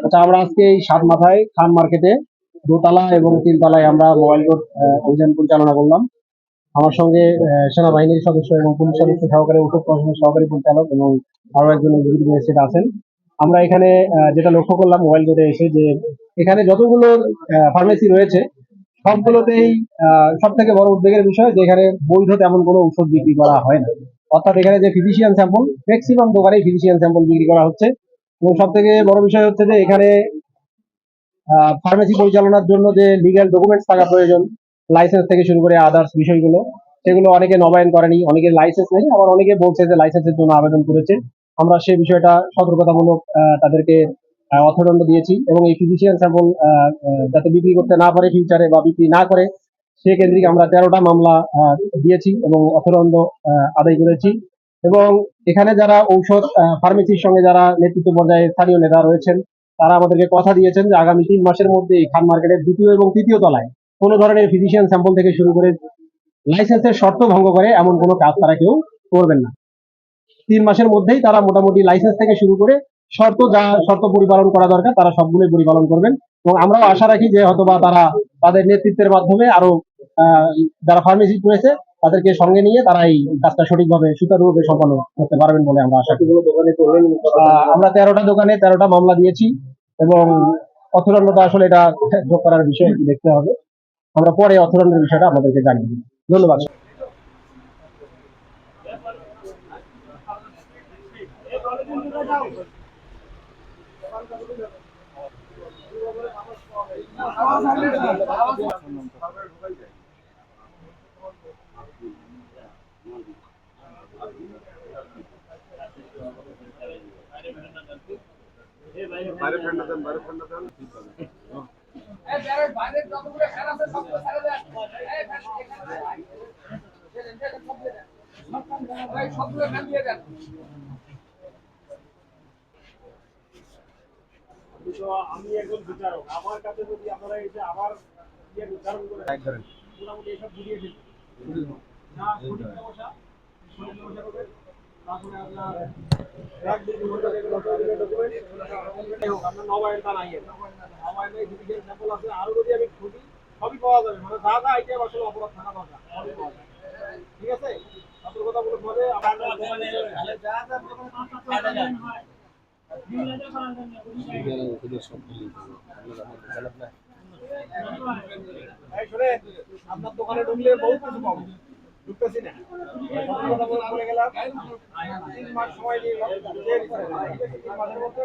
আচ্ছা, আমরা আজকে এই সাত মাথায় খান মার্কেটে দোতলা এবং তিনতলায় আমরা মোবাইল কোর্ট অভিযান পরিচালনা করলাম। আমার সঙ্গে সেনাবাহিনীর সদস্য এবং পুলিশ সদস্য সহকারী ওষুধ প্রশাসনের সহকারী পরিচালক এবং আরো একজন এক্সিকিউটিভ ম্যাজিস্ট্রেট আছেন। আমরা এখানে যেটা লক্ষ্য করলাম মোবাইল কোর্টে এসে, যে এখানে যতগুলো ফার্মেসি রয়েছে সবগুলোতেই সব থেকে বড় উদ্বেগের বিষয় যে এখানে বৈধ তেমন কোনো ঔষধ বিক্রি করা হয় না। অর্থাৎ এখানে যে ফিজিশিয়ান স্যাম্পল, ম্যাক্সিমাম দোকানে ফিজিশিয়ান স্যাম্পল বিক্রি করা হচ্ছে। এবং সব থেকে বড় বিষয় হচ্ছে যে এখানে ফার্মেসি পরিচালনার জন্য যে লিগ্যাল ডকুমেন্টস থাকা প্রয়োজন, লাইসেন্স থেকে শুরু করে আদার্স বিষয়গুলো, সেগুলো অনেকে নবায়ন করেনি, অনেকের লাইসেন্স নেই, আবার অনেকে বলছে যে লাইসেন্সের জন্য আবেদন করেছে। আমরা সেই বিষয়টা সতর্কতামূলক তাদেরকে অর্থদণ্ড দিয়েছি এবং এই ফিজিশিয়ান স্যাম্পল যাতে বিক্রি করতে না পারে ফিউচারে বা বিক্রি না করে, সে কেন্দ্রিক আমরা 13টা মামলা দিয়েছি এবং অর্থদণ্ড আদায় করেছি। এবং এখানে যারা ঔষধ ফার্মেসির সঙ্গে যারা নেতৃত্ব পর্যায়ে স্থানীয় নেতা রয়েছেন, তারা আমাদেরকে কথা দিয়েছেন যে আগামী 3 মাসের মধ্যে এই খান মার্কেটের দ্বিতীয় এবং তৃতীয় তলায় কোনো ধরনের ফিজিশিয়ান স্যাম্পল থেকে শুরু করে লাইসেন্সের শর্ত ভঙ্গ করে এমন কোনো কাজ তারা কেউ করবেন না। 3 মাসের মধ্যেই তারা মোটামুটি লাইসেন্স থেকে শুরু করে শর্ত পরিপালন করা দরকার তারা সবগুলোই পরিপালন করবেন। এবং আমরাও আশা রাখি যে হয়তোবা তারা তাদের নেতৃত্বের মাধ্যমে আরো যারা ফার্মেসি করেছে তাদেরকে সঙ্গে নিয়ে তারা এই কাজটা সঠিকভাবে সুচারুরূপে সম্পন্ন করতে পারবেন বলে আমরা আশা করি। আমরা 13টা দোকানে 13টা মামলা দিয়েছি এবং অর্থদণ্ডটা আসলে এটা যোগ করার বিষয় দেখতে হবে। আমরা পরে অর্থদণ্ডের বিষয়টা আপনাদেরকে জানিয়ে দিই। ধন্যবাদ। আমি একজন বিচারক, আমার কাছে যদি আপনারা এসে আবার উচ্চারণ করে মোটামুটি এসব বুঝিয়ে ফেলি না, সঠিক সমস্যা করবে। তারপরে আপনার আপনার নবায়নটা নাই, নবায়নের ফিজিক্যাল স্যাম্পল আছে, আরো যদি আমি খুঁজি সবই পাওয়া যাবে। মানে যা যা আইটেম আসলে অপরাধ থাকা দরকার সবই পাওয়া যাবে। ঠিক আছে, সতর্কতামূলক ভাবে আপনার দোকানে ঢুকলে বহুত কিছু পাবো, ঢুকতেছি না বলে গেলাম। 3 মাস সময় নিয়ে 3 মাসের মধ্যে